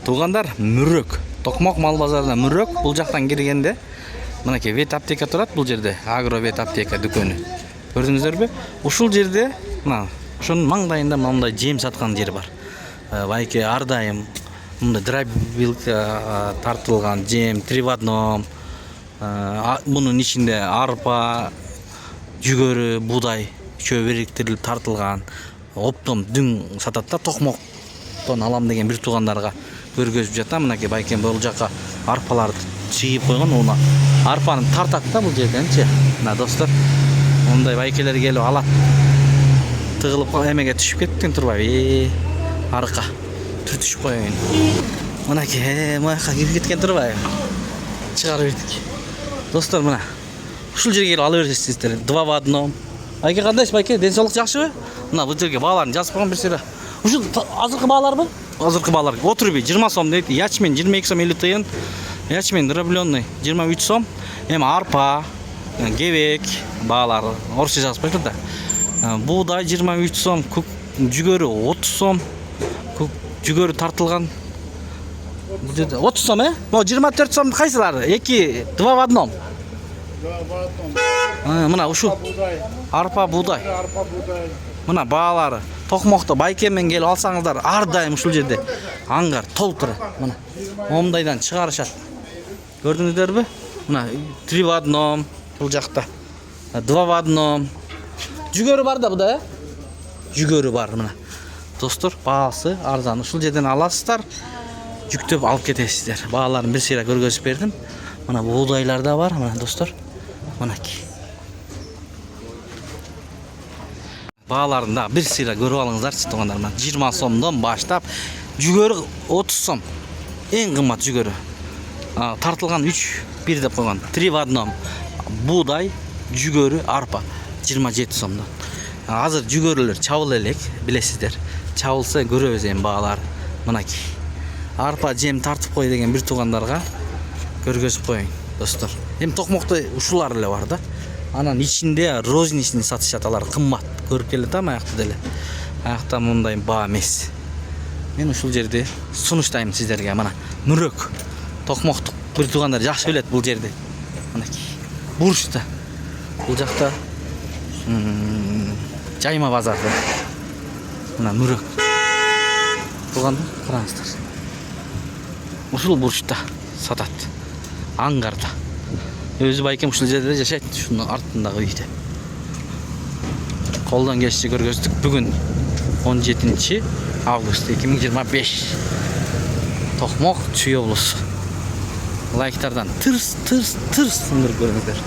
Туугандар, мүрөк. Токмок мал базарына мүрөк. Бул жактан киргенде мынакей вет аптека турат бул жерде. Агро вет аптека дүкөнү. Көрдүңүздөрбү? Ушул жерде мына ошонун маңдайында мындай жем саткан жер бар. Байке ар дайым мындай дробилка тартылган жем 3 в 1. Мунун ичинде арпа, жүгөрү, буудай үчөө бириктирилип тартылган. Оптом дүң сатат да, токмоктон алам деген бир туугандарга көргөзүп жатам. Мынакей байкем бул жака арпаларды чыйып койгон. Уна арпаны тартат да бул жерденчи. Мына достор, мындай байкелер келип алат. Тыгылып эмеге түшүп кеттин турбайбы? Арка түртүшүп коеюн. Мынакей маяка кирип кеткен турбайбы? Чыгарып бердик. Достор, мына ушул жерге келип ала бересиздер. 2 в 1. Байке кандайсыз, байке? Ден соолук жакшыбы? Мына бул жерге бааларын жазып койгон бир сыйра. Ушул азыркы бааларбы? Азыркы баалар. Отурби 20 сом дейт. Ячмен 22 сом 50 тыйын. Ячмен дробленый 23 сом. Эми арпа, кебек баалары орусча жазып коюптур да. Буудай 23 сом, жүгөрү 30 сом. Жүгөрү тартылган 30 сом, Бу 24 сом кайсылары? 2 2 в 1. Мына ушул арпа буудай. Мына баалары токмокто байкеммен келип алсаңыздар, ар дайым ушул жерде аңгар толуп турат. Мына момдайдан чыгарышат. Көрдүңүздөрбү? Мына 3 в 1 бул жакта. 2 в 1. Жүгөрү бар да буда, Жүгөрү бар мына. Достор, баасы арзан. Ушул жерден аласыздар, жүктөп алып кетесиздер. Бааларын бир сыйра көргөзүп бердим. Мына буудайлар да бар, мына достор. Мынакей. Бааларын да бир сыйра көрүп алыңыздарчы туугандар. 20 сомдон баштап жүгөрү 30 сом. Эң кымбат жүгөрү. Тартылган 3 1 деп койгон. 3 в 1. Буудай, жүгөрү, арпа 27 сомдон. Азыр жүгөрүлөр чабыл элек, билесиздер. Чабылса көрөбүз эми баалар. Мынакей. Арпа жем тартып кой деген бир туугандарга көргөзүп коеюн, достор. Эми токмокто ушулар эле бар да. Анан ичинде розничный сатышат, алар кымбат. Көрүп келатам аякта деле. Аякта мындай баа эмес. Мен ушул жерди сунуштайм сиздерге. Мына мүрөк. Токмоктук бир туугандар жакшы билет бул жерди. Мынакей. Бурчта. Бул жакта жайма базарда. Мына мүрөк. Туугандар, караңыздар. Ушул бурчта сатат. Аңгарда. Өзү байкем ушул жерде жашайт, ушунун артындагы үйдө. Колдон келишинче көргөздүк. Бүгүн 17 август 2025. Токмок Чүй облусу. Лайктардан тырс ындырып көрүңүздөр.